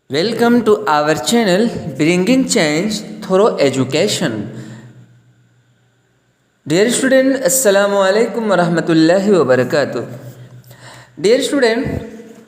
Welcome to our channel Bringing Change Through Education. Dear student, Assalamu alaikum wa rahmatullahi wa barakatuh. Dear student,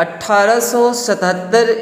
1877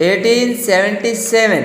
1877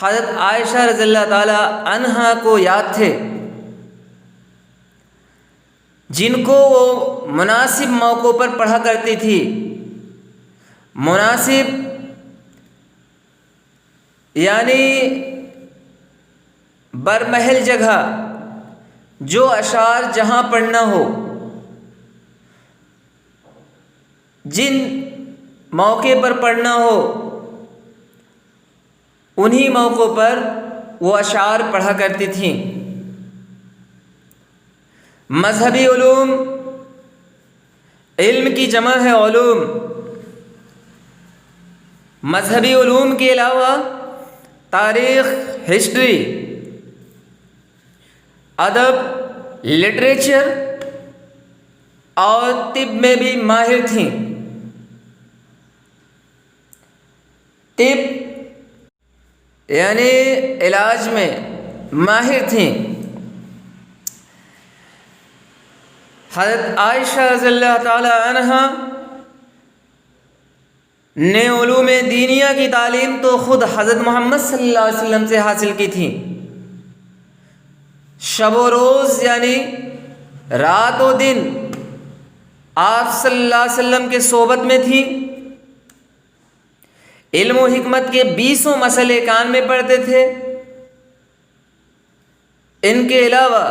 حضرت عائشہ رضی اللہ تعالی عنہا کو یاد تھے، جن کو وہ مناسب موقعوں پر پڑھا کرتی تھی۔ مناسب یعنی برمحل جگہ، جو اشعار جہاں پڑھنا ہو، جن موقع پر پڑھنا ہو، انہی موقعوں پر وہ اشعار پڑھا کرتی تھیں۔ مذہبی علوم، علم کی جمع ہے علوم، مذہبی علوم کے علاوہ تاریخ، ہسٹری، ادب، لٹریچر اور طب میں بھی ماہر تھیں۔ طب یعنی علاج میں ماہر تھیں۔ حضرت عائشہ رضی اللہ تعالی عنہا نے علوم دینیہ کی تعلیم تو خود حضرت محمد صلی اللہ علیہ وسلم سے حاصل کی تھی۔ شب و روز یعنی رات و دن آپ صلی اللہ علیہ وسلم کے صحبت میں تھی۔ علم و حکمت کے 20 مسئلے کان میں پڑھتے تھے۔ ان کے علاوہ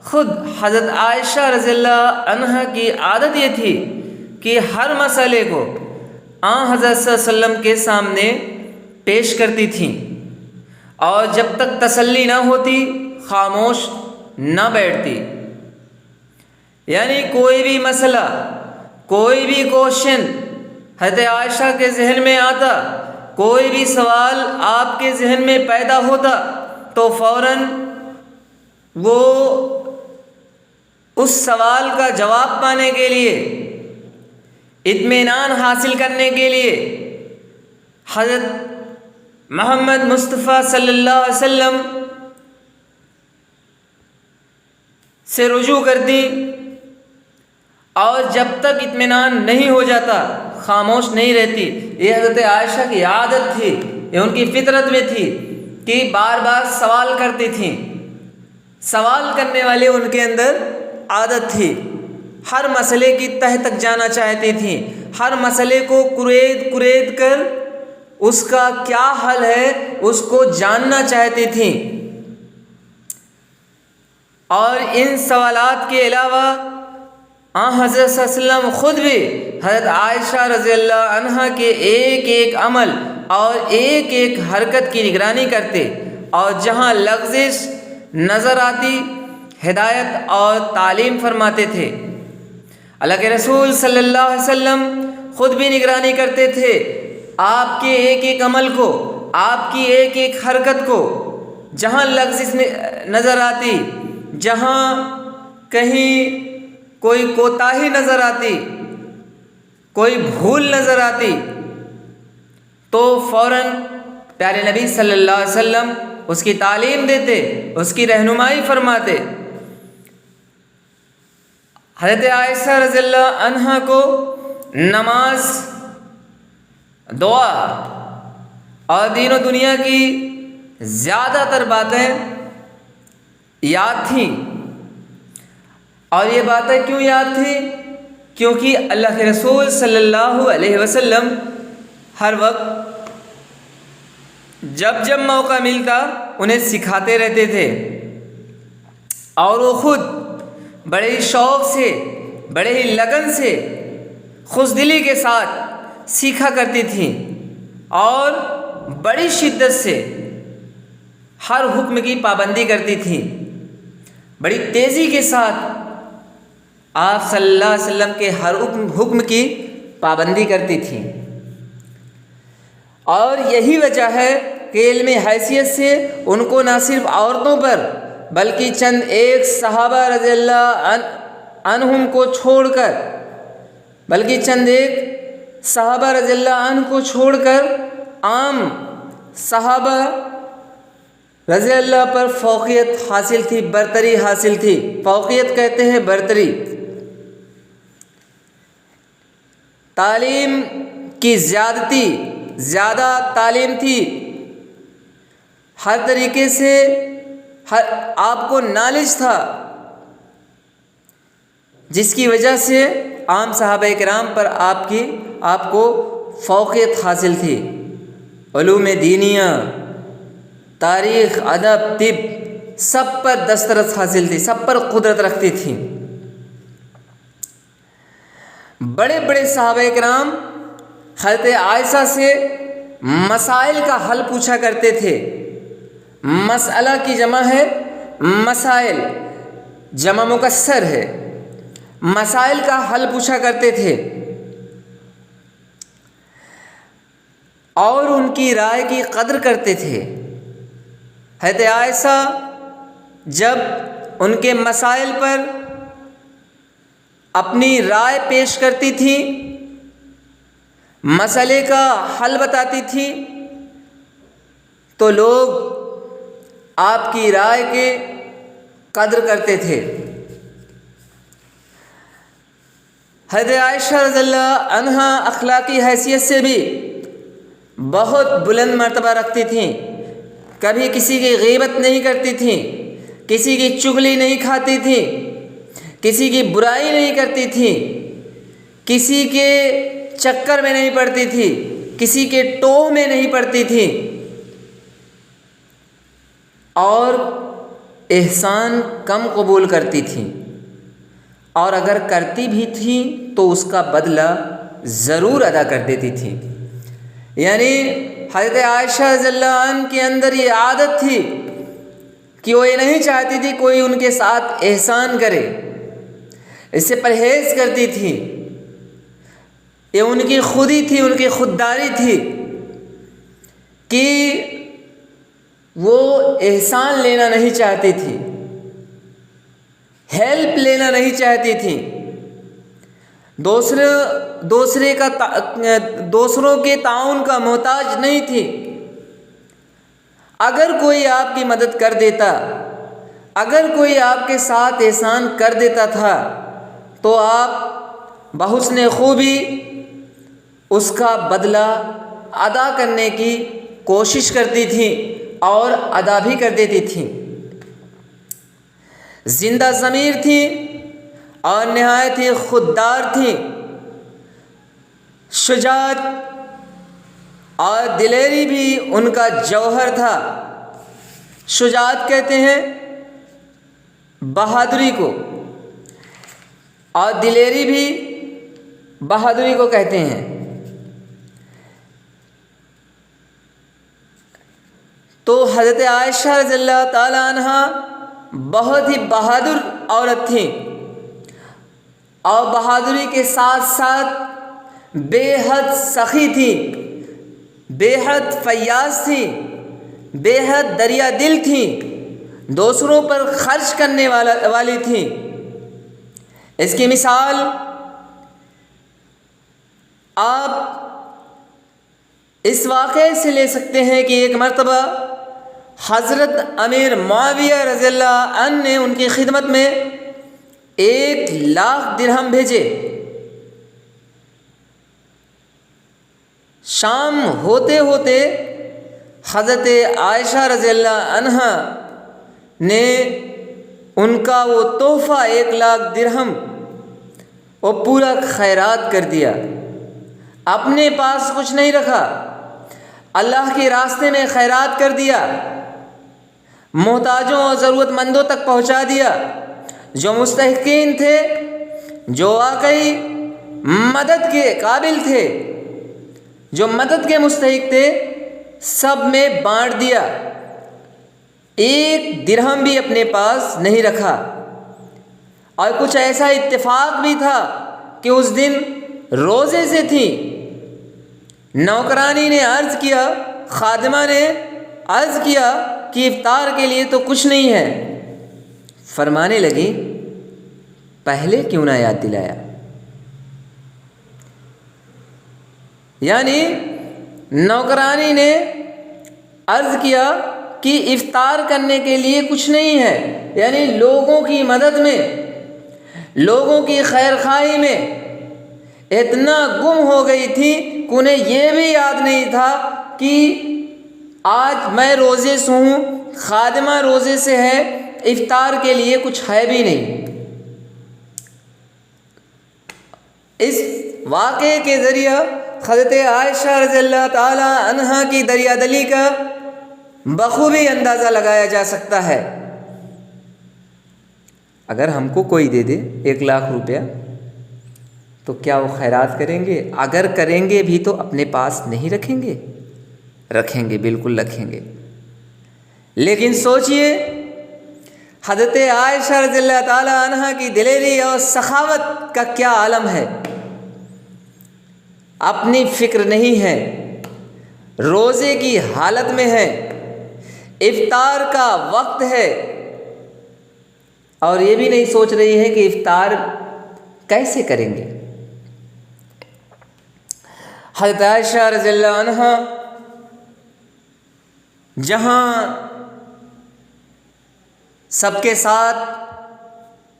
خود حضرت عائشہ رضی اللہ عنہا کی عادت یہ تھی کہ ہر مسئلے کو حضرت صلی اللہ علیہ وسلم کے سامنے پیش کرتی تھیں، اور جب تک تسلی نہ ہوتی خاموش نہ بیٹھتی۔ یعنی کوئی بھی مسئلہ، کوئی بھی کوشچن حضرت عائشہ کے ذہن میں آتا، کوئی بھی سوال آپ کے ذہن میں پیدا ہوتا، تو فوراً وہ اس سوال کا جواب پانے کے لیے، اطمینان حاصل کرنے کے لیے حضرت محمد مصطفیٰ صلی اللہ علیہ وسلم سے رجوع کرتی، اور جب تک اطمینان نہیں ہو جاتا خاموش نہیں رہتی۔ یہ حضرت عائشہ کی عادت تھی، یہ ان کی فطرت میں تھی کہ بار بار سوال کرتی تھیں۔ سوال کرنے والے ان کے اندر عادت تھی، ہر مسئلے کی تہ تک جانا چاہتی تھیں، ہر مسئلے کو کرید کر اس کا کیا حل ہے اس کو جاننا چاہتی تھیں۔ اور ان سوالات کے علاوہ حضرت صلی اللہ علیہ وسلم خود بھی حضرت عائشہ رضی اللہ عنہا کے ایک ایک عمل اور ایک ایک حرکت کی نگرانی کرتے، اور جہاں لغزش نظر آتی ہدایت اور تعلیم فرماتے تھے۔ اللہ کے رسول صلی اللہ علیہ وسلم خود بھی نگرانی کرتے تھے آپ کے ایک ایک عمل کو، آپ کی ایک ایک حرکت کو، جہاں لغزش نظر آتی، جہاں کہیں کوئی کوتاہی نظر آتی، کوئی بھول نظر آتی، تو فوراً پیارے نبی صلی اللہ علیہ وسلم اس کی تعلیم دیتے، اس کی رہنمائی فرماتے۔ حضرت عائشہ رضی اللہ عنہا کو نماز، دعا اور دین و دنیا کی زیادہ تر باتیں یاد تھیں۔ اور یہ باتیں کیوں یاد تھیں؟ کیونکہ اللہ کے رسول صلی اللہ علیہ وسلم ہر وقت جب موقع ملتا انہیں سکھاتے رہتے تھے، اور وہ خود بڑے ہی شوق سے، بڑے ہی لگن سے، خوشدلی کے ساتھ سیکھا کرتی تھیں، اور بڑی شدت سے ہر حکم کی پابندی کرتی تھیں، بڑی تیزی کے ساتھ آپ صلی اللہ علیہ وسلم کے ہر حکم کی پابندی کرتی تھیں۔ اور یہی وجہ ہے کہ علم حیثیت سے ان کو نہ صرف عورتوں پر بلکہ چند ایک صحابہ رضی اللہ عنہم کو چھوڑ کر، چھوڑ کر عام صحابہ رضی اللہ پر فوقیت حاصل تھی، برتری حاصل تھی۔ فوقیت کہتے ہیں برتری۔ تعلیم کی زیادہ تعلیم تھی، ہر طریقے سے آپ کو نالج تھا، جس کی وجہ سے عام صحابہ کرام پر آپ کو فوقیت حاصل تھی۔ علوم دینیہ، تاریخ، ادب، طب، سب پر دسترس حاصل تھی، سب پر قدرت رکھتی تھی۔ بڑے بڑے صحابہ کرام حضرت عائشہ سے مسائل کا حل پوچھا کرتے تھے۔ مسئلہ کی جمع ہے مسائل، جمع مکسر ہے، مسائل کا حل پوچھا کرتے تھے اور ان کی رائے کی قدر کرتے تھے۔ حضرت عائشہ جب ان کے مسائل پر اپنی رائے پیش کرتی تھی، مسئلے کا حل بتاتی تھی، تو لوگ آپ کی رائے کے قدر کرتے تھے۔ حضرت عائشہ رضی اللہ عنہا اخلاقی حیثیت سے بھی بہت بلند مرتبہ رکھتی تھیں، کبھی کسی کی غیبت نہیں کرتی تھیں، کسی کی چغلی نہیں کھاتی تھیں، کسی کی برائی نہیں کرتی تھیں، کسی کے چکر میں نہیں پڑتی تھی، کسی کے ٹوہ میں نہیں پڑتی تھی، اور احسان کم قبول کرتی تھیں، اور اگر کرتی بھی تھیں تو اس کا بدلہ ضرور ادا کر دیتی تھیں۔ یعنی حضرت عائشہ رضی اللہ عنہ کے اندر یہ عادت تھی کہ وہ یہ نہیں چاہتی تھی کوئی ان کے ساتھ احسان کرے، اس سے پرہیز کرتی تھی۔ یہ ان کی خودی تھی، ان کی خودداری تھی کہ وہ احسان لینا نہیں چاہتی تھی، ہیلپ لینا نہیں چاہتی تھی، دوسروں کے تعاون کا محتاج نہیں تھی۔ اگر کوئی آپ کی مدد کر دیتا، اگر کوئی آپ کے ساتھ احسان کر دیتا تھا تو آپ بحسن خوبی اس کا بدلہ ادا کرنے کی کوشش کرتی تھی اور ادا بھی کر دیتی تھی۔ زندہ ضمیر تھی اور نہایت ہی خوددار تھی۔ شجاعت اور دلیری بھی ان کا جوہر تھا۔ شجاعت کہتے ہیں بہادری کو، اور دلیری بھی بہادری کو کہتے ہیں۔ تو حضرت عائشہ رضی اللہ تعالی عنہا بہت ہی بہادر عورت تھیں، اور بہادری کے ساتھ ساتھ بے حد سخی تھی، بے حد فیاض تھی، بے حد دریا دل تھی، دوسروں پر خرچ کرنے والی تھی۔ اس کی مثال آپ اس واقعے سے لے سکتے ہیں کہ ایک مرتبہ حضرت امیر معاویہ رضی اللہ عنہ نے ان کی خدمت میں 1,00,000 درہم بھیجے۔ شام ہوتے ہوتے حضرت عائشہ رضی اللہ عنہا نے ان کا وہ تحفہ 1,00,000 درہم وہ پورا خیرات کر دیا، اپنے پاس کچھ نہیں رکھا، اللہ کے راستے میں خیرات کر دیا، محتاجوں اور ضرورت مندوں تک پہنچا دیا۔ جو مستحقین تھے، جو واقعی مدد کے قابل تھے، جو مدد کے مستحق تھے، سب میں بانٹ دیا، 1 درہم بھی اپنے پاس نہیں رکھا۔ اور کچھ ایسا اتفاق بھی تھا کہ اس دن روزے سے تھی۔ نوکرانی نے عرض کیا، خادمہ نے عرض کیا کہ افطار کے لیے تو کچھ نہیں ہے۔ فرمانے لگی پہلے کیوں نہ یاد دلایا؟ یعنی نوکرانی نے عرض کیا کہ افطار کرنے کے لیے کچھ نہیں ہے، یعنی لوگوں کی مدد میں، لوگوں کی خیر خواہی میں اتنا گم ہو گئی تھی کہ انہیں یہ بھی یاد نہیں تھا کہ آج میں روزے سے ہوں، خادمہ روزے سے ہے، افطار کے لیے کچھ ہے بھی نہیں۔ اس واقعے کے ذریعہ حضرت عائشہ رضی اللہ تعالی عنہا کی دریا دلی کا بخوبی اندازہ لگایا جا سکتا ہے۔ اگر ہم کو کوئی دے دے 1,00,000 روپیہ تو کیا وہ خیرات کریں گے؟ اگر کریں گے بھی تو اپنے پاس نہیں رکھیں گے؟ رکھیں گے، بالکل رکھیں گے۔ لیکن سوچئے حضرت عائشہ رضی اللہ تعالی عنہا کی دلیری اور سخاوت کا کیا عالم ہے۔ اپنی فکر نہیں ہے، روزے کی حالت میں ہے، افطار کا وقت ہے، اور یہ بھی نہیں سوچ رہی ہے کہ افطار کیسے کریں گے۔ حضرت عائشہ رضی اللہ عنہا جہاں سب کے ساتھ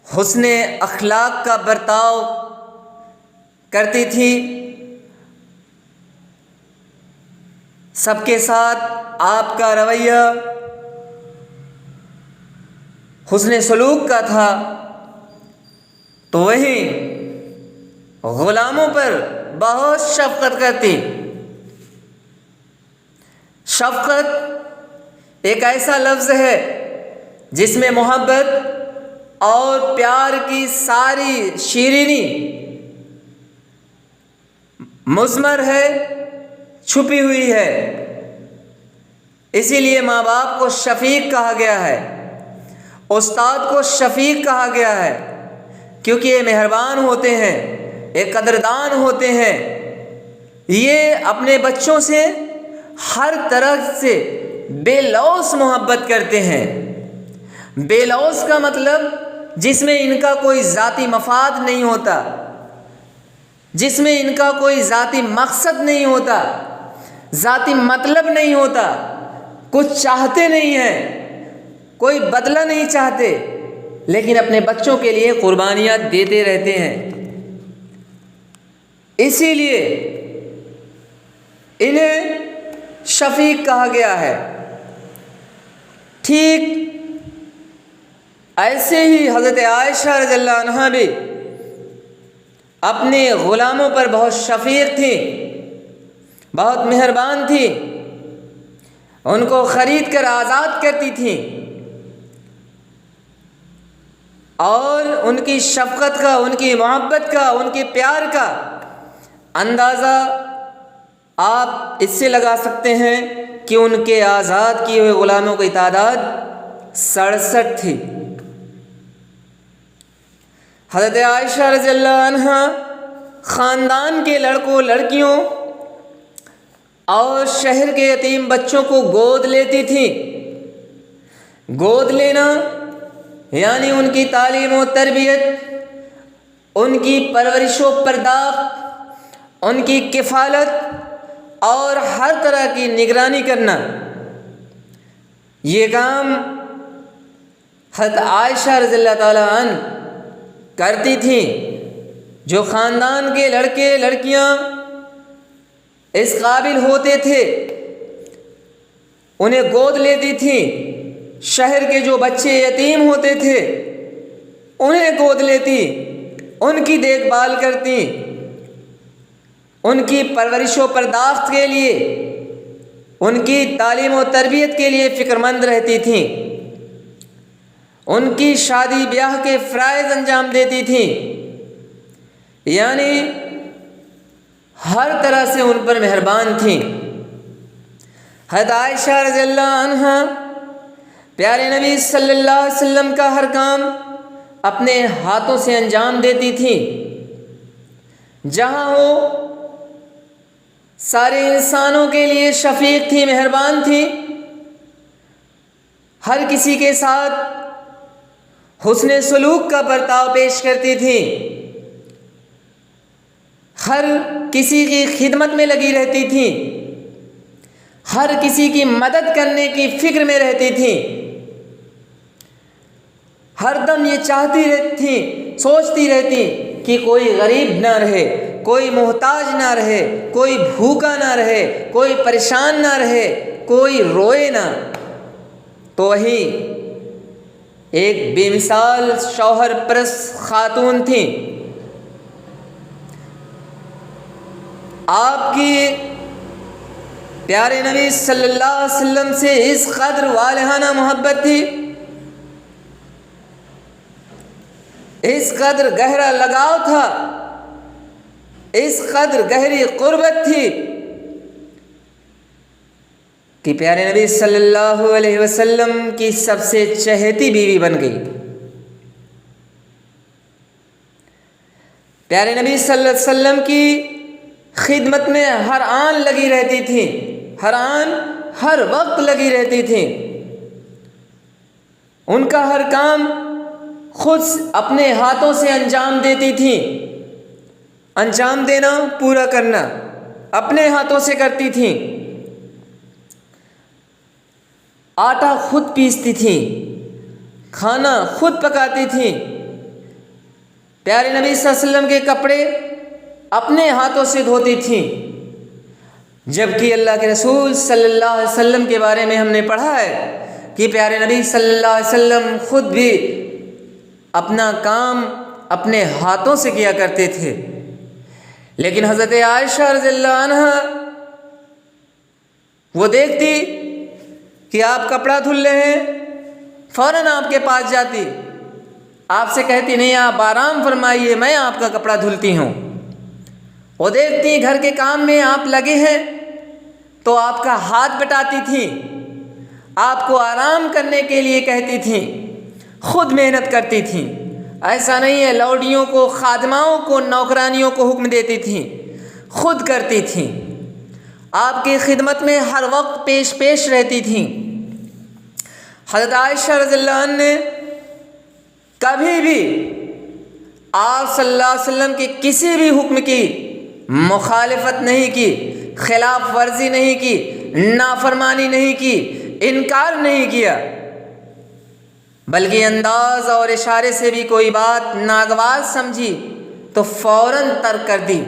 حسن اخلاق کا برتاؤ کرتی تھی، سب کے ساتھ آپ کا رویہ حسن سلوک کا تھا، تو وہیں غلاموں پر بہت شفقت کرتی۔ شفقت ایک ایسا لفظ ہے جس میں محبت اور پیار کی ساری شیرینی مضمر ہے، چھپی ہوئی ہے۔ اسی لیے ماں باپ کو شفیق کہا گیا ہے، استاد کو شفیق کہا گیا ہے، کیونکہ یہ مہربان ہوتے ہیں، یہ قدردان ہوتے ہیں، یہ اپنے بچوں سے ہر طرح سے بے لوث محبت کرتے ہیں۔ بے لوث کا مطلب جس میں ان کا کوئی ذاتی مفاد نہیں ہوتا، جس میں ان کا کوئی ذاتی مقصد نہیں ہوتا، ذاتی مطلب نہیں ہوتا، کچھ چاہتے نہیں ہیں، کوئی بدلہ نہیں چاہتے، لیکن اپنے بچوں کے لیے قربانیاں دیتے رہتے ہیں۔ اسی لیے انہیں شفیق کہا گیا ہے۔ ٹھیک ایسے ہی حضرت عائشہ رضی اللہ عنہا بھی اپنے غلاموں پر بہت شفیق تھیں، بہت مہربان تھیں، ان کو خرید کر آزاد کرتی تھیں، اور ان کی شفقت کا، ان کی محبت کا، ان کے پیار کا اندازہ آپ اس سے لگا سکتے ہیں کہ ان کے آزاد کیے ہوئے غلاموں کی تعداد 67 تھی۔ حضرت عائشہ رضی اللہ عنہا خاندان کے لڑکوں لڑکیوں اور شہر کے یتیم بچوں کو گود لیتی تھیں۔ گود لینا یعنی ان کی تعلیم و تربیت، ان کی پرورش و پرداخت، ان کی کفالت اور ہر طرح کی نگرانی کرنا، یہ کام حضرت عائشہ رضی اللہ تعالیٰ عنہ کرتی تھیں۔ جو خاندان کے لڑکے لڑکیاں اس قابل ہوتے تھے انہیں گود لیتی تھیں، شہر کے جو بچے یتیم ہوتے تھے انہیں گود لیتی، ان کی دیکھ بھال کرتی، ان کی پرورش و پرداخت کے لیے، ان کی تعلیم و تربیت کے لیے فکر مند رہتی تھیں، ان کی شادی بیاہ کے فرائض انجام دیتی تھیں، یعنی ہر طرح سے ان پر مہربان تھیں۔ حضرت عائشہ رضی اللہ عنہا پیارے نبی صلی اللہ علیہ وسلم کا ہر کام اپنے ہاتھوں سے انجام دیتی تھیں۔ جہاں وہ سارے انسانوں کے لیے شفیق تھی، مہربان تھی، ہر کسی کے ساتھ حسن سلوک کا برتاؤ پیش کرتی تھی، ہر کسی کی خدمت میں لگی رہتی تھی، ہر کسی کی مدد کرنے کی فکر میں رہتی تھی، ہر دم یہ چاہتی رہتی، سوچتی رہتی کہ کوئی غریب نہ رہے، کوئی محتاج نہ رہے، کوئی بھوکا نہ رہے، کوئی پریشان نہ رہے، کوئی روئے نہ، تو وہی ایک بے مثال شوہر پرست خاتون تھیں۔ آپ کی پیارے نبی صلی اللہ علیہ وسلم سے اس قدر والہانہ محبت تھی، اس قدر گہرا لگاؤ تھا، اس قدر گہری قربت تھی کہ پیارے نبی صلی اللہ علیہ وسلم کی سب سے چہیتی بیوی بن گئی۔ پیارے نبی صلی اللہ علیہ وسلم کی خدمت میں ہر آن لگی رہتی تھی، ہر آن ہر وقت لگی رہتی تھی۔ ان کا ہر کام خود اپنے ہاتھوں سے انجام دیتی تھیں، انجام دینا، پورا کرنا اپنے ہاتھوں سے کرتی تھیں۔ آٹا خود پیستی تھیں، کھانا خود پکاتی تھیں، پیارے نبی صلی اللہ علیہ وسلم کے کپڑے اپنے ہاتھوں سے دھوتی تھیں، جبکہ اللہ کے رسول صلی اللہ علیہ وسلم کے بارے میں ہم نے پڑھا ہے کہ پیارے نبی صلی اللہ علیہ وسلم خود بھی اپنا کام اپنے ہاتھوں سے کیا کرتے تھے۔ لیکن حضرت عائشہ رضی اللہ عنہ وہ دیکھتی کہ آپ کپڑا دھل رہے ہیں، فوراً آپ کے پاس جاتی، آپ سے کہتی نہیں آپ آرام فرمائیے، میں آپ کا کپڑا دھلتی ہوں۔ وہ دیکھتی گھر کے کام میں آپ لگے ہیں تو آپ کا ہاتھ بٹاتی تھیں، آپ کو آرام کرنے کے لیے کہتی تھیں، خود محنت کرتی تھیں۔ ایسا نہیں ہے لوڈیوں کو، خادماؤں کو، نوکرانیوں کو حکم دیتی تھیں، خود کرتی تھیں، آپ کی خدمت میں ہر وقت پیش رہتی تھیں۔ حضرت عائشہ رضی اللہ عنہ نے کبھی بھی آپ صلی اللہ علیہ وسلم کے کسی بھی حکم کی مخالفت نہیں کی، خلاف ورزی نہیں کی، نافرمانی نہیں کی، انکار نہیں کیا، بلکہ انداز اور اشارے سے بھی کوئی بات ناگوار سمجھی تو فوراً ترک کر دی،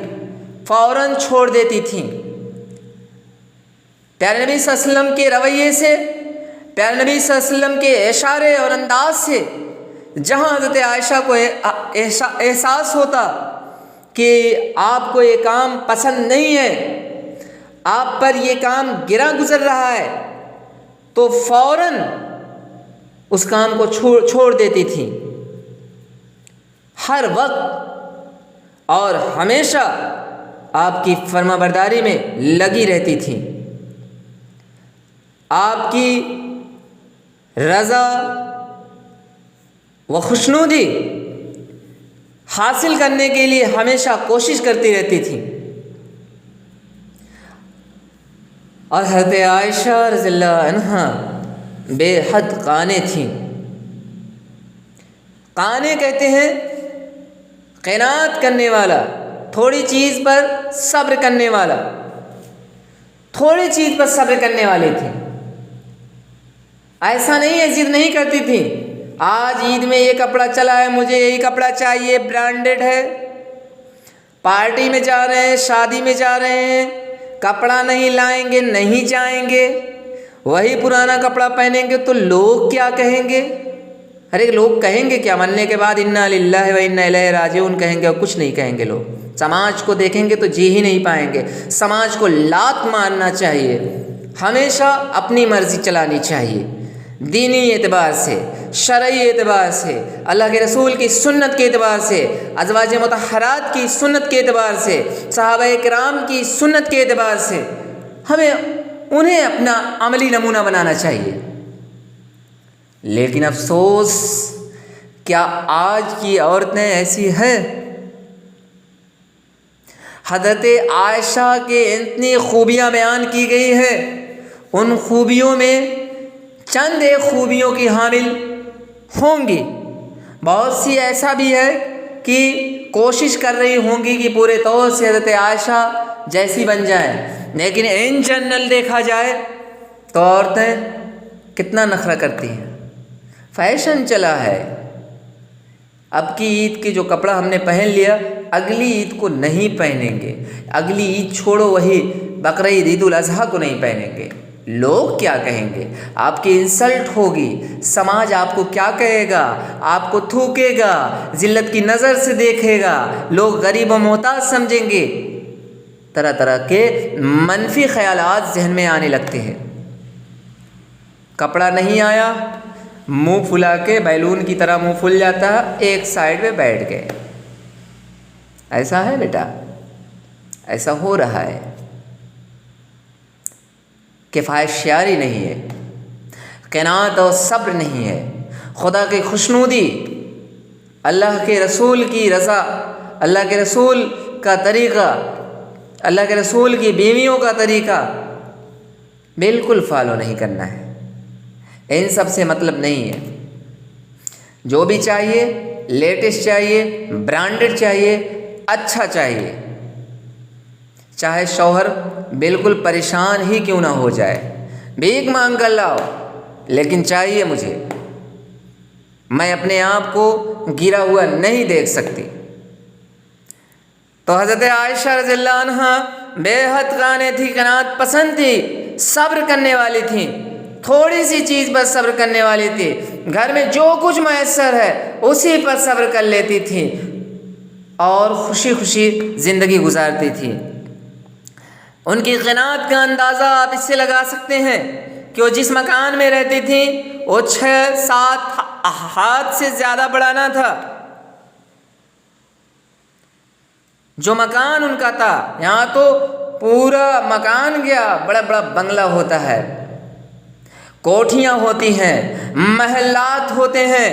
فوراً چھوڑ دیتی تھیں۔ پیارے نبی صلی اللہ علیہ وسلم کے رویے سے، پیارے نبی صلی اللہ علیہ وسلم کے اشارے اور انداز سے جہاں حضرت عائشہ کو احساس ہوتا کہ آپ کو یہ کام پسند نہیں ہے، آپ پر یہ کام گرا گزر رہا ہے، تو فوراً اس کام کو چھوڑ دیتی تھی، ہر وقت اور ہمیشہ آپ کی فرما برداری میں لگی رہتی تھی، آپ کی رضا و خوشنودی حاصل کرنے کے لیے ہمیشہ کوشش کرتی رہتی تھی۔ اور حضرت عائشہ رضی اللہ عنہا بے حد قانے تھیں۔ قانے کہتے ہیں قناعت کرنے والا، تھوڑی چیز پر صبر کرنے والا، تھوڑی چیز پر صبر کرنے والی تھی۔ ایسا نہیں ہے ضد نہیں کرتی تھی، آج عید میں یہ کپڑا چلا ہے مجھے یہی کپڑا چاہیے، برانڈڈ ہے، پارٹی میں جا رہے ہیں، شادی میں جا رہے ہیں، کپڑا نہیں لائیں گے نہیں جائیں گے، وہی پرانا کپڑا پہنیں گے تو لوگ کیا کہیں گے؟ ارے لوگ کہیں گے کیا؟ مرنے کے بعد انا للہ و انا الیہ راجعون کہیں گے، اور کچھ نہیں کہیں گے لوگ۔ سماج کو دیکھیں گے تو جی ہی نہیں پائیں گے، سماج کو لات مارنا چاہیے، ہمیشہ اپنی مرضی چلانی چاہیے، دینی اعتبار سے، شرعی اعتبار سے، اللہ کے رسول کی سنت کے اعتبار سے، ازواج مطہرات کی سنت کے اعتبار سے، صحابہ کرام کی سنت کے اعتبار سے ہمیں انہیں اپنا عملی نمونہ بنانا چاہیے۔ لیکن افسوس، کیا آج کی عورتیں ایسی ہیں؟ حضرت عائشہ کے اتنی خوبیاں بیان کی گئی ہیں، ان خوبیوں میں چند ایک خوبیوں کی حامل ہوں گی، بہت سی ایسا بھی ہے کہ کوشش کر رہی ہوں گی کہ پورے طور سے حضرت عائشہ جیسی بن جائیں، لیکن ان جنرل دیکھا جائے تو عورتیں کتنا نخرہ کرتی ہیں، فیشن چلا ہے، اب کی عید کے جو کپڑا ہم نے پہن لیا اگلی عید کو نہیں پہنیں گے، اگلی عید چھوڑو، وہی بقرعید عید الاضحیٰ کو نہیں پہنیں گے۔ لوگ کیا کہیں گے؟ آپ کی انسلٹ ہوگی، سماج آپ کو کیا کہے گا؟ آپ کو تھوکے گا، ذلت کی نظر سے دیکھے گا، لوگ غریب و محتاج سمجھیں گے، طرح طرح کے منفی خیالات ذہن میں آنے لگتے ہیں۔ کپڑا نہیں آیا، منہ پھلا کے بیلون کی طرح منہ پھل جاتا، ایک سائیڈ پہ بیٹھ گئے۔ ایسا ہے بیٹا، ایسا ہو رہا ہے۔ کفایت شعاری نہیں ہے، قناعت اور صبر نہیں ہے، خدا کی خوشنودی، اللہ کے رسول کی رضا، اللہ کے رسول کا طریقہ، اللہ کے رسول کی بیویوں کا طریقہ بالکل فالو نہیں کرنا ہے۔ ان سب سے مطلب نہیں ہے۔ جو بھی چاہیے لیٹسٹ چاہیے، برانڈڈ چاہیے، اچھا چاہیے، چاہے شوہر بالکل پریشان ہی کیوں نہ ہو جائے، بھیک مانگ کر لاؤ، لیکن چاہیے مجھے، میں اپنے آپ کو گرا ہوا نہیں دیکھ سکتی۔ تو حضرت عائشہ رضی اللہ عنہ بے حد قانع تھی، قناعت پسند تھی، صبر کرنے والی تھیں، تھوڑی سی چیز پر صبر کرنے والی تھی، گھر میں جو کچھ میسر ہے اسی پر صبر کر لیتی تھی اور خوشی خوشی زندگی گزارتی تھی۔ ان کی قناعت کا اندازہ آپ اس سے لگا سکتے ہیں کہ وہ جس مکان میں رہتی تھیں وہ 6-7 ہاتھ سے زیادہ بڑا نہ تھا۔ جو مکان ان کا تھا، یہاں تو پورا مکان گیا، بڑا بڑا بنگلہ ہوتا ہے، کوٹھیاں ہوتی ہیں، محلات ہوتے ہیں،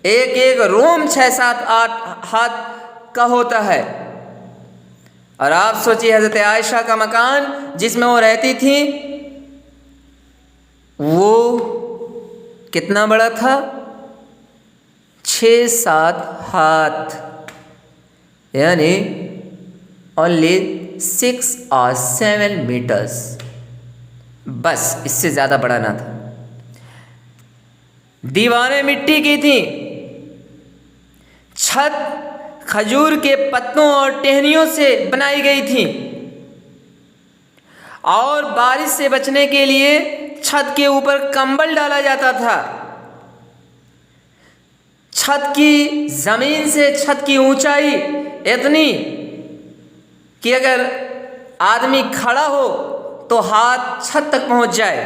ایک ایک روم 6-7-8 ہاتھ کا ہوتا ہے۔ اور آپ سوچیے حضرت عائشہ کا مکان جس میں وہ رہتی تھی وہ کتنا بڑا تھا؟ 6-7 ہاتھ، یعنی only 6 or 7 meters، بس اس سے زیادہ بڑا نہ تھا۔ دیواریں مٹی کی تھیں، چھت کھجور کے پتوں اور ٹہنیوں سے بنائی گئی تھی، اور بارش سے بچنے کے لیے چھت کے اوپر کمبل ڈالا جاتا تھا۔ چھت کی زمین سے چھت کی اونچائی اتنی کہ اگر آدمی کھڑا ہو تو ہاتھ چھت تک پہنچ جائے۔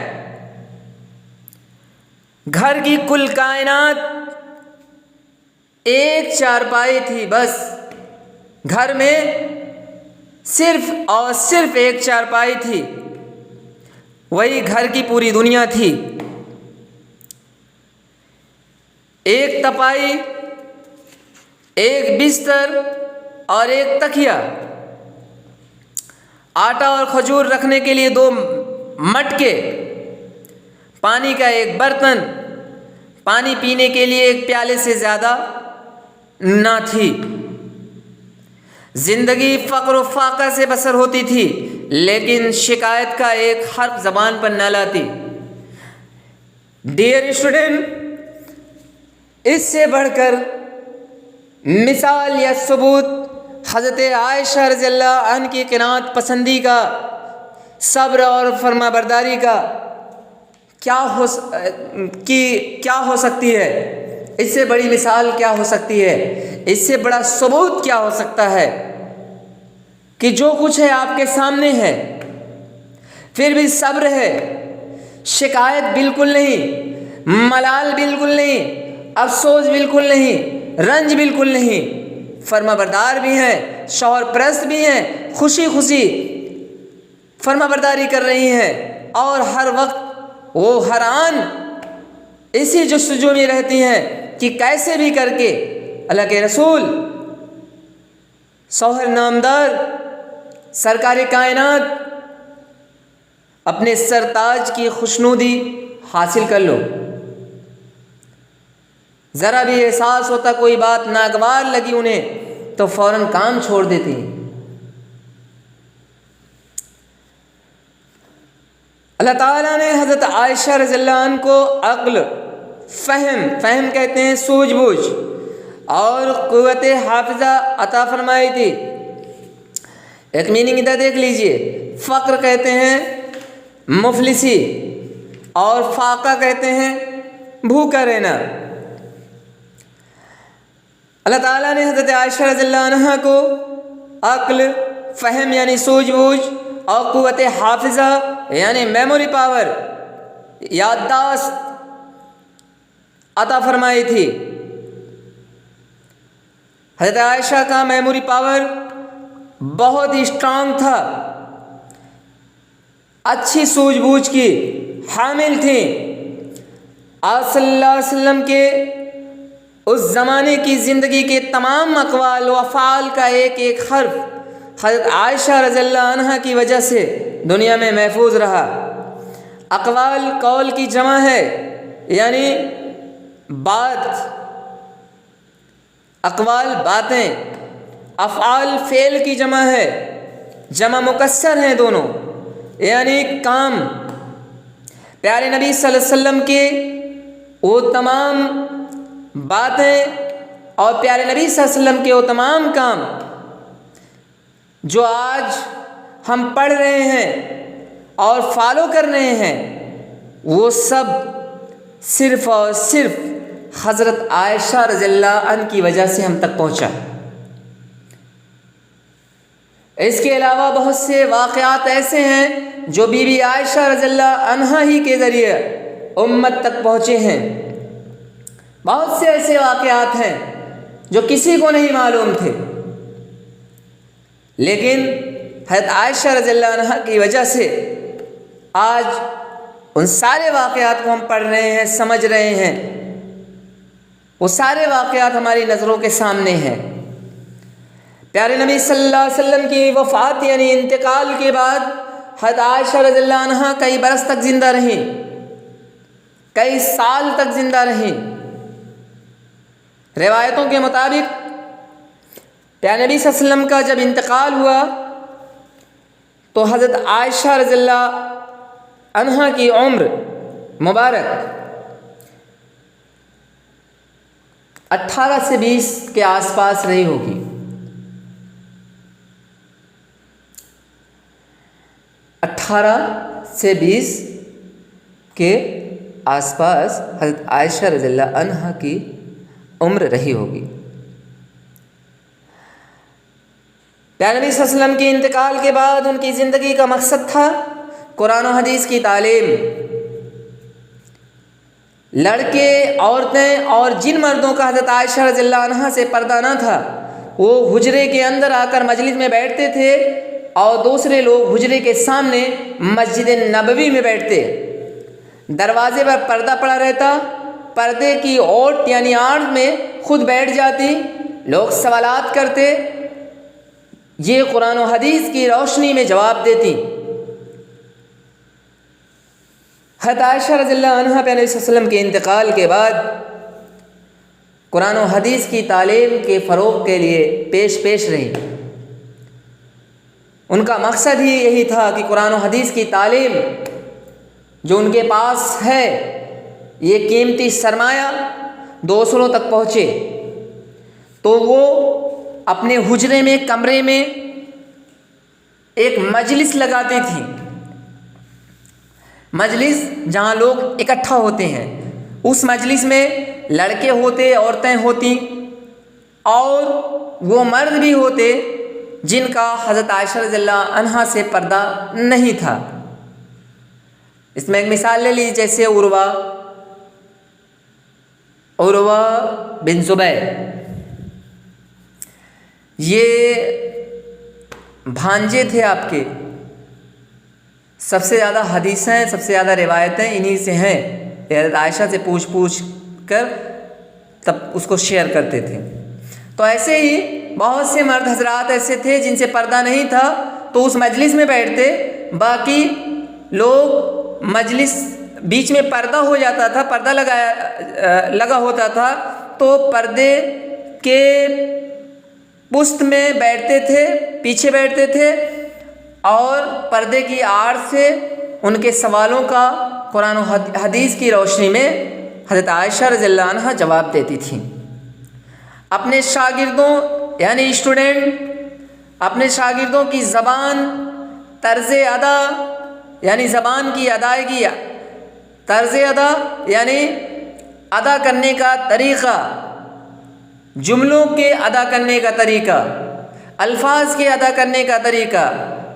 گھر کی کل کائنات ایک چارپائی تھی، بس گھر میں صرف اور صرف ایک چارپائی تھی، وہی گھر کی پوری دنیا تھی۔ ایک تپائی، ایک بستر اور ایک تکیا، آٹا اور کھجور رکھنے کے لیے 2 مٹکے، پانی کا ایک برتن، پانی پینے کے لیے ایک پیالے سے زیادہ نہ تھی۔ زندگی فقر و فاقہ سے بسر ہوتی تھی، لیکن شکایت کا ایک حرف زبان پر نہ لاتی۔ ڈیئر اسٹوڈنٹ، اس سے بڑھ کر مثال یا ثبوت حضرت عائشہ رضی اللہ عنہ کی قناعت پسندی کا، صبر اور فرما برداری کا کیا ہو سکتی ہے؟ اس سے بڑی مثال کیا ہو سکتی ہے؟ اس سے بڑا ثبوت کیا ہو سکتا ہے کہ جو کچھ ہے آپ کے سامنے ہے، پھر بھی صبر ہے، شکایت بالکل نہیں، ملال بالکل نہیں، افسوس بالکل نہیں، رنج بالکل نہیں، فرما بردار بھی ہیں، شوہر پرست بھی ہیں، خوشی خوشی فرما برداری کر رہی ہیں، اور ہر وقت وہ ہر آن اسی جستجو میں رہتی ہیں کہ کیسے بھی کر کے اللہ کے رسول شوہر نامدار سرکار کائنات اپنے سرتاج کی خوشنودی حاصل کر لو۔ ذرا بھی احساس ہوتا کوئی بات ناگوار لگی انہیں تو فوراً کام چھوڑ دیتی۔ اللہ تعالیٰ نے حضرت عائشہ رضی اللہ عنہ کو عقل، فہم کہتے ہیں سوجھ بوجھ، اور قوت حافظہ عطا فرمائی تھی۔ ایک میننگ ادھر دیکھ لیجئے، فقر کہتے ہیں مفلسی اور فاقہ کہتے ہیں بھوکا رہنا۔ اللہ تعالیٰ نے حضرت عائشہ رضی اللہ عنہا کو عقل، فہم یعنی سوجھ بوجھ، اور قوت حافظہ یعنی میموری پاور، یادداشت عطا فرمائی تھی۔ حضرت عائشہ کا میموری پاور بہت ہی اسٹرانگ تھا، اچھی سوجھ بوجھ کی حامل تھی۔ آپ صلی اللہ علیہ وسلم کے اس زمانے کی زندگی کے تمام اقوال و افعال کا ایک ایک حرف حضرت عائشہ رضی اللہ عنہا کی وجہ سے دنیا میں محفوظ رہا۔ اقوال قول کی جمع ہے، یعنی بات، اقوال باتیں، افعال فعل کی جمع ہے، جمع مکسر ہیں دونوں، یعنی کام۔ پیارے نبی صلی اللہ علیہ وسلم کے وہ تمام باتیں اور پیارے نبی صلی اللہ علیہ وسلم کے وہ تمام کام جو آج ہم پڑھ رہے ہیں اور فالو کر رہے ہیں، وہ سب صرف اور صرف حضرت عائشہ رضی اللہ عنہ کی وجہ سے ہم تک پہنچا۔ اس کے علاوہ بہت سے واقعات ایسے ہیں جو بی بی عائشہ رضی اللہ عنہا ہی کے ذریعے امت تک پہنچے ہیں۔ بہت سے ایسے واقعات ہیں جو کسی کو نہیں معلوم تھے، لیکن حضرت عائشہ رضی اللہ عنہا کی وجہ سے آج ان سارے واقعات کو ہم پڑھ رہے ہیں، سمجھ رہے ہیں۔ وہ سارے واقعات ہماری نظروں کے سامنے ہیں۔ پیارے نبی صلی اللہ علیہ وسلم کی وفات یعنی انتقال کے بعد حضرت عائشہ رضی اللہ عنہا کئی برس تک زندہ رہیں، کئی سال تک زندہ رہیں۔ روایتوں کے مطابق پیارے نبی صلی اللہ علیہ وسلم کا جب انتقال ہوا تو حضرت عائشہ رضی اللہ عنہا کی عمر مبارک 18 سے 20 کے آس پاس رہی ہوگی۔ 18 سے 20 کے آس پاس حضرت عائشہ رضی اللہ عنہا کی عمر رہی ہوگی۔ پیارے نبی صلی اللہ علیہ وسلم کے انتقال کے بعد ان کی زندگی کا مقصد تھا قرآن و حدیث کی تعلیم۔ لڑکے، عورتیں اور جن مردوں کا حضرت عائشہ رضی اللہ عنہا سے پردہ نہ تھا، وہ حجرے کے اندر آ کر مجلس میں بیٹھتے تھے اور دوسرے لوگ حجرے کے سامنے مسجد نبوی میں بیٹھتے۔ دروازے پر پردہ پڑا رہتا، پردے کی اوٹ یعنی آڑ میں خود بیٹھ جاتی، لوگ سوالات کرتے، یہ قرآن و حدیث کی روشنی میں جواب دیتی۔ حضرت عائشہ رضی اللہ عنہا پہ نبی صلی اللہ علیہ وسلم کے انتقال کے بعد قرآن و حدیث کی تعلیم کے فروغ کے لیے پیش رہی۔ ان کا مقصد ہی یہی تھا کہ قرآن و حدیث کی تعلیم جو ان کے پاس ہے، یہ قیمتی سرمایہ دوسروں تک پہنچے۔ تو وہ اپنے حجرے میں، کمرے میں ایک مجلس لگاتی تھیں، مجلس جہاں لوگ اکٹھا ہوتے ہیں۔ اس مجلس میں لڑکے ہوتے، عورتیں ہوتی اور وہ مرد بھی ہوتے جن کا حضرت عائشہ رضی اللہ عنہا سے پردہ نہیں تھا۔ اس میں ایک مثال لے لیجیے، جیسے عروہ بن زبیر، یہ بھانجے تھے آپ کے۔ سب سے زیادہ حدیثیں، سب سے زیادہ روایتیں انہی سے ہیں۔ حضرت عائشہ سے پوچھ کر تب اس کو شیئر کرتے تھے۔ تو ایسے ہی بہت سے مرد حضرات ایسے تھے جن سے پردہ نہیں تھا، تو اس مجلس میں بیٹھتے، باقی لوگ مجلس بیچ میں پردہ ہو جاتا تھا، پردہ لگا ہوتا تھا، تو پردے کے پشت میں بیٹھتے تھے، پیچھے بیٹھتے تھے اور پردے کی آڑ سے ان کے سوالوں کا قرآن و حدیث کی روشنی میں حضرت عائشہ رضی اللہ عنہا جواب دیتی تھیں۔ اپنے شاگردوں یعنی اسٹوڈنٹ اپنے شاگردوں کی زبان، طرز ادا یعنی زبان کی ادائیگی، طرز ادا یعنی ادا کرنے کا طریقہ، جملوں کے ادا کرنے کا طریقہ، الفاظ کے ادا کرنے کا طریقہ،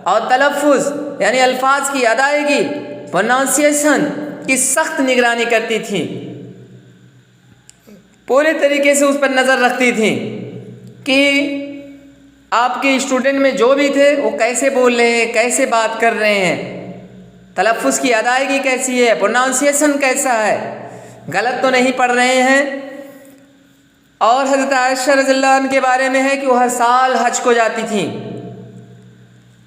اور تلفظ یعنی الفاظ کی ادائیگی، پروننسیشن کی سخت نگرانی کرتی تھیں، پورے طریقے سے اس پر نظر رکھتی تھیں کہ آپ کے اسٹوڈنٹ میں جو بھی تھے وہ کیسے بول رہے ہیں، کیسے بات کر رہے ہیں، تلفظ کی ادائیگی کیسی ہے، پروننسیشن کیسا ہے، غلط تو نہیں پڑھ رہے ہیں۔ اور حضرت عائشہ رضی اللہ عنہ کے بارے میں ہے کہ وہ ہر سال حج کو جاتی تھیں،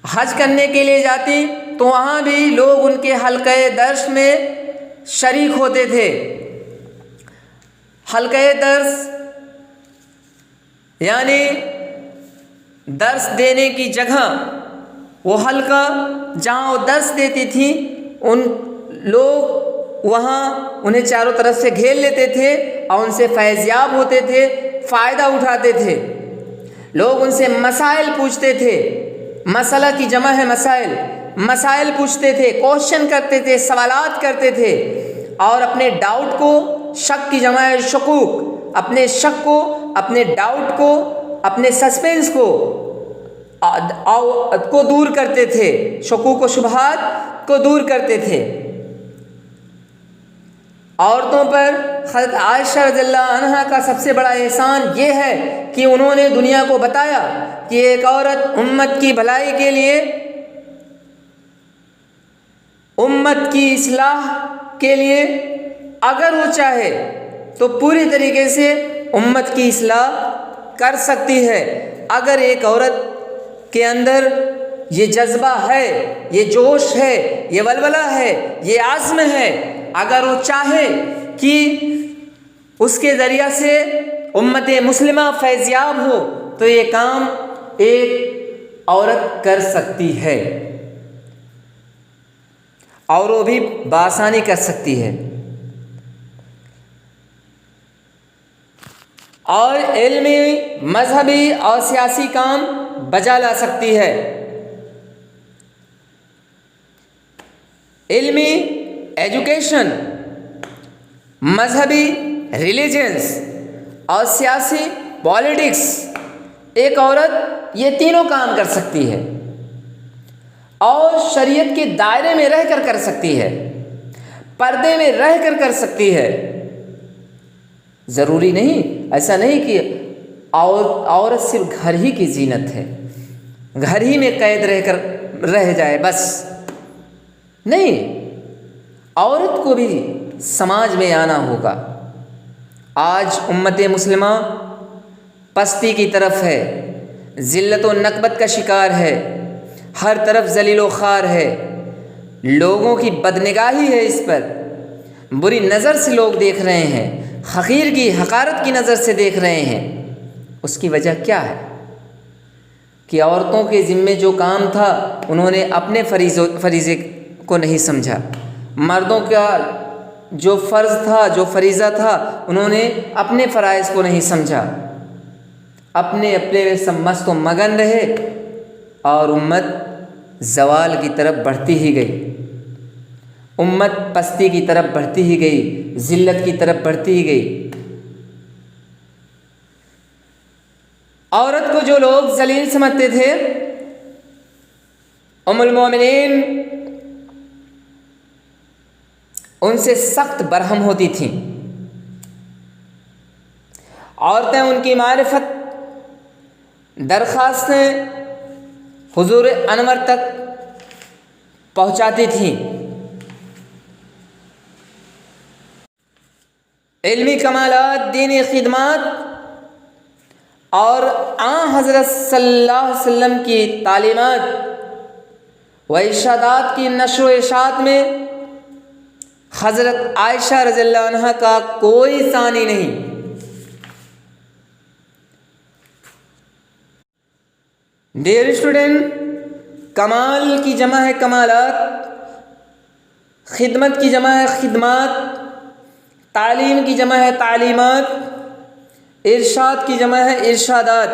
حج کرنے کے لیے جاتی تو وہاں بھی لوگ ان کے حلقہ درس میں شریک ہوتے تھے۔ حلقہ درس یعنی درس دینے کی جگہ، وہ حلقہ جہاں وہ درس دیتی تھی، ان لوگ وہاں انہیں چاروں طرف سے گھیر لیتے تھے اور ان سے فیضیاب ہوتے تھے، فائدہ اٹھاتے تھے۔ لوگ ان سے مسائل پوچھتے تھے، مسئلہ کی جمع ہے مسائل، مسائل پوچھتے تھے، کوشچن کرتے تھے، سوالات کرتے تھے، اور اپنے ڈاؤٹ کو، شک کی جمع ہے شکوک، اپنے شک کو، اپنے ڈاؤٹ کو، اپنے سسپینس کو دور کرتے تھے، شکوک و شبہات کو دور کرتے تھے۔ عورتوں پر حضرت عائشہ رضی اللہ عنہا کا سب سے بڑا احسان یہ ہے کہ انہوں نے دنیا کو بتایا کہ ایک عورت امت کی بھلائی کے لیے، امت کی اصلاح کے لیے اگر وہ چاہے تو پوری طریقے سے امت کی اصلاح کر سکتی ہے۔ اگر ایک عورت کے اندر یہ جذبہ ہے، یہ جوش ہے، یہ ولولہ ہے، یہ عزم ہے، اگر وہ چاہے کہ اس کے ذریعہ سے امت مسلمہ فیضیاب ہو تو یہ کام ایک عورت کر سکتی ہے، اور وہ بھی بآسانی کر سکتی ہے، اور علمی، مذہبی اور سیاسی کام بجا لا سکتی ہے۔ علمی ایجوکیشن، مذہبی ریلیجنس، اور سیاسی پالیٹکس، ایک عورت یہ تینوں کام کر سکتی ہے، اور شریعت کے دائرے میں رہ کر کر سکتی ہے، پردے میں رہ کر کر سکتی ہے۔ ضروری نہیں، ایسا نہیں کہ عورت صرف گھر ہی کی زینت ہے، گھر ہی میں قید رہ جائے بس، نہیں، عورت کو بھی سماج میں آنا ہوگا۔ آج امت مسلمہ پستی کی طرف ہے، ذلت و نکبت کا شکار ہے، ہر طرف ذلیل و خوار ہے، لوگوں کی بدنگاہی ہے، اس پر بری نظر سے لوگ دیکھ رہے ہیں، حقیر کی، حقارت کی نظر سے دیکھ رہے ہیں۔ اس کی وجہ کیا ہے کہ عورتوں کے ذمے جو کام تھا انہوں نے اپنے فریضے کو نہیں سمجھا، مردوں کا جو فرض تھا، جو فریضہ تھا، انہوں نے اپنے فرائض کو نہیں سمجھا، اپنے سب مست و مگن رہے، اور امت زوال کی طرف بڑھتی ہی گئی، امت پستی کی طرف بڑھتی ہی گئی، ذلت کی طرف بڑھتی ہی گئی۔ عورت کو جو لوگ ذلیل سمجھتے تھے، ام المومنین ان سے سخت برہم ہوتی تھیں۔ عورتیں ان کی معرفت، درخواستیں حضور انور تک پہنچاتی تھیں۔ علمی کمالات، دینی خدمات اور آن حضرت صلی اللہ علیہ وسلم کی تعلیمات و ارشادات کی نشر و اشاعت میں حضرت عائشہ رضی اللہ عنہ کا کوئی ثانی نہیں۔ ڈیئر اسٹوڈنٹ، کمال کی جمع ہے کمالات، خدمت کی جمع ہے خدمات، تعلیم کی جمع ہے تعلیمات، ارشاد کی جمع ہے ارشادات.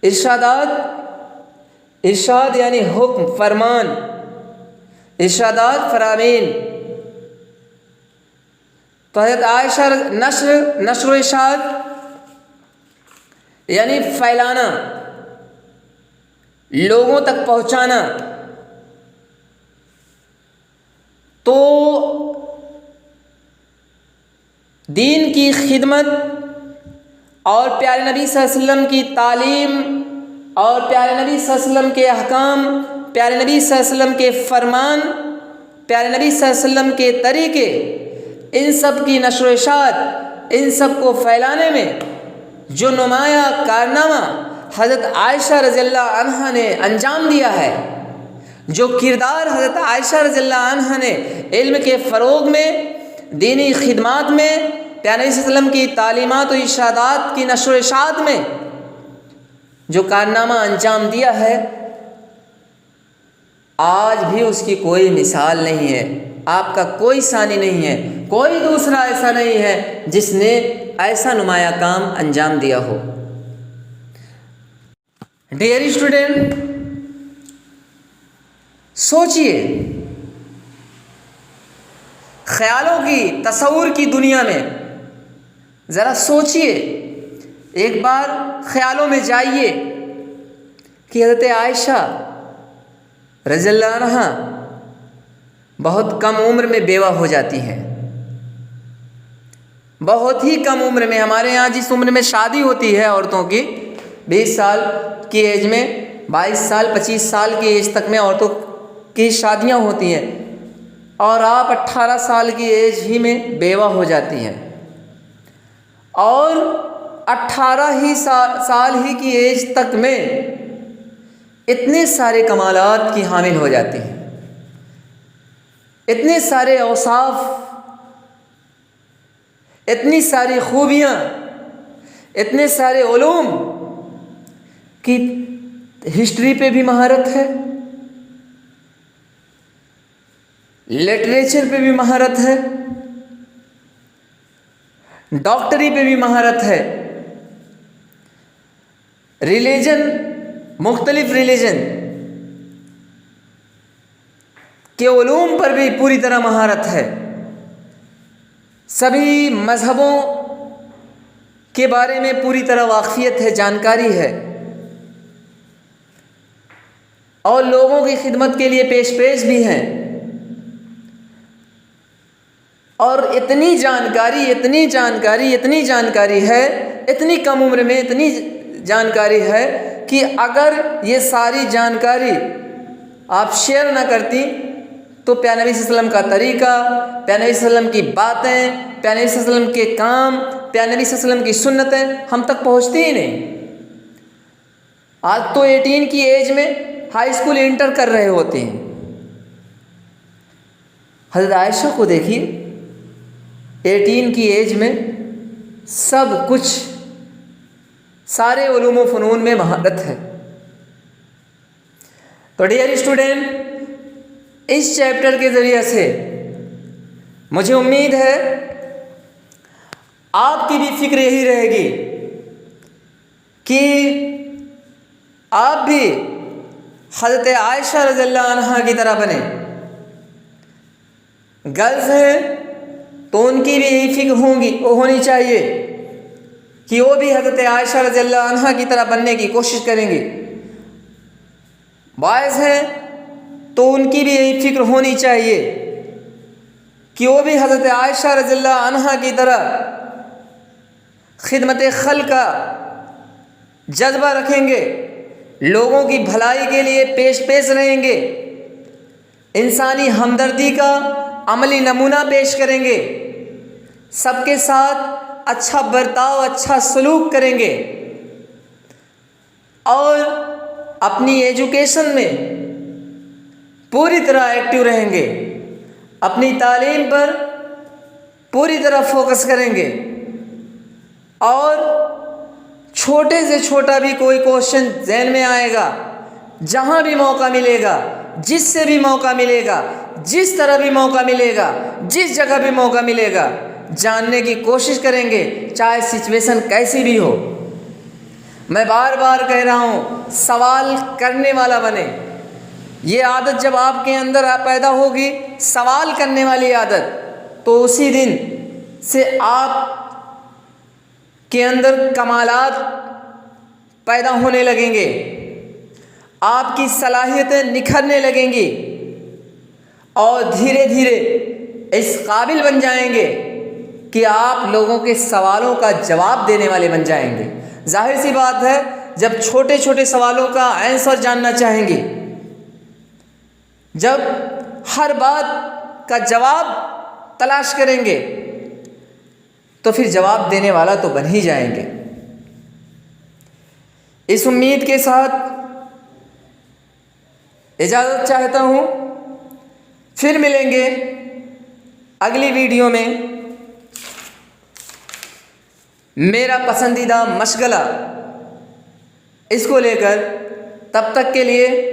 ارشادات، ارشاد یعنی حکم، فرمان، ارشادات فرامین. تو حضرت عائشہ نشر و ارشاد یعنی پھیلانا، لوگوں تک پہنچانا. تو دین کی خدمت اور پیارے نبی صلی اللہ علیہ وسلم کی تعلیم اور پیارے نبی صلی اللہ علیہ وسلم کے احکام، پیارے نبی صلی اللہ علیہ وسلم کے فرمان، پیارے نبی صلی اللہ علیہ وسلم کے طریقے، ان سب کی نشر و اشاعت، ان سب کو پھیلانے میں جو نمایاں کارنامہ حضرت عائشہ رضی اللہ عنہا نے انجام دیا ہے، جو کردار حضرت عائشہ رضی اللہ عنہا نے علم کے فروغ میں، دینی خدمات میں، پیارے نبی صلی اللہ علیہ وسلم کی تعلیمات و ارشادات کی نشر و اشاعت میں جو کارنامہ انجام دیا ہے، آج بھی اس کی کوئی مثال نہیں ہے. آپ کا کوئی ثانی نہیں ہے، کوئی دوسرا ایسا نہیں ہے جس نے ایسا نمایاں کام انجام دیا ہو. ڈیئر اسٹوڈنٹ، سوچئے، خیالوں کی، تصور کی دنیا میں ذرا سوچئے، ایک بار خیالوں میں جائیے کہ حضرت عائشہ رضی اللہ عنہا بہت کم عمر میں بیوہ ہو جاتی ہیں. بہت ہی کم عمر میں. ہمارے یہاں جس عمر میں شادی ہوتی ہے عورتوں کی، 20 سال کی ایج میں، 22 سال 25 سال کی ایج تک میں عورتوں کی شادیاں ہوتی ہیں، اور آپ 18 سال کی ایج ہی میں بیوہ ہو جاتی ہیں، اور 18 ہی سال ہی کی ایج تک میں اتنے سارے کمالات کی حامل ہو جاتی ہیں، اتنے سارے اوصاف، اتنی ساری خوبیاں، اتنے سارے علوم کی ہسٹری پہ بھی مہارت ہے، لٹریچر پہ بھی مہارت ہے، ڈاکٹری پہ بھی مہارت ہے، ریلیجن، مختلف ریلیجن کے علوم پر بھی پوری طرح مہارت ہے، سبھی مذہبوں کے بارے میں پوری طرح واقفیت ہے، جانکاری ہے، اور لوگوں کی خدمت کے لیے پیش بھی ہیں. اور اتنی جانکاری ہے، اتنی کم عمر میں اتنی جانکاری ہے کہ اگر یہ ساری جانکاری آپ شیئر نہ کرتی تو پیارے نبی صلی اللہ علیہ وسلم کا طریقہ، پیارے نبی صلی اللہ علیہ وسلم کی باتیں، پیارے نبی صلی اللہ علیہ وسلم کے کام، پیارے نبی صلی اللہ علیہ وسلم کی سنتیں ہم تک پہنچتی ہی نہیں. آج تو 18 کی ایج میں ہائی اسکول انٹر کر رہے ہوتے ہیں. حضرت عائشہ کو دیکھیے، 18 کی ایج میں سب کچھ، سارے علوم و فنون میں مہارت ہے. تو ڈیئر اسٹوڈنٹ، اس چیپٹر کے ذریعے سے مجھے امید ہے آپ کی بھی فکر یہی رہے گی کہ آپ بھی حضرت عائشہ رضی اللہ عنہا کی طرح بنے. گرلز ہیں تو ان کی بھی یہی فکر ہونی چاہیے کہ وہ بھی حضرت عائشہ رضی اللہ عنہا کی طرح بننے کی کوشش کریں گے. بوائز ہیں تو ان کی بھی یہی فکر ہونی چاہیے کہ وہ بھی حضرت عائشہ رضی اللہ عنہا کی طرح خدمت خلق کا جذبہ رکھیں گے، لوگوں کی بھلائی کے لیے پیش رہیں گے، انسانی ہمدردی کا عملی نمونہ پیش کریں گے، سب کے ساتھ اچھا برتاؤ، اچھا سلوک کریں گے، اور اپنی ایجوکیشن میں پوری طرح ایکٹیو رہیں گے، اپنی تعلیم پر پوری طرح فوکس کریں گے، اور چھوٹے سے چھوٹا بھی کوئی کوشچن ذہن میں آئے گا، جہاں بھی موقع ملے گا، جس سے بھی موقع ملے گا، جس طرح بھی موقع ملے گا، جس جگہ بھی موقع ملے گا، جاننے کی کوشش کریں گے، چاہے سچویشن کیسی بھی ہو۔ میں بار بار کہہ رہا ہوں، سوال کرنے والا بنے۔ یہ عادت جب آپ کے اندر پیدا ہوگی، سوال کرنے والی عادت، تو اسی دن سے آپ کے اندر کمالات پیدا ہونے لگیں گے، آپ کی صلاحیتیں نکھرنے لگیں گی اور دھیرے دھیرے اس قابل بن جائیں گے کہ آپ لوگوں کے سوالوں کا جواب دینے والے بن جائیں گے۔ ظاہر سی بات ہے، جب چھوٹے چھوٹے سوالوں کا آنسر جاننا چاہیں گے، جب ہر بات کا جواب تلاش کریں گے، تو پھر جواب دینے والا تو بن ہی جائیں گے۔ اس امید کے ساتھ اجازت چاہتا ہوں، پھر ملیں گے اگلی ویڈیو میں۔ میرا پسندیدہ مشغلہ اس کو لے کر، تب تک کے لیے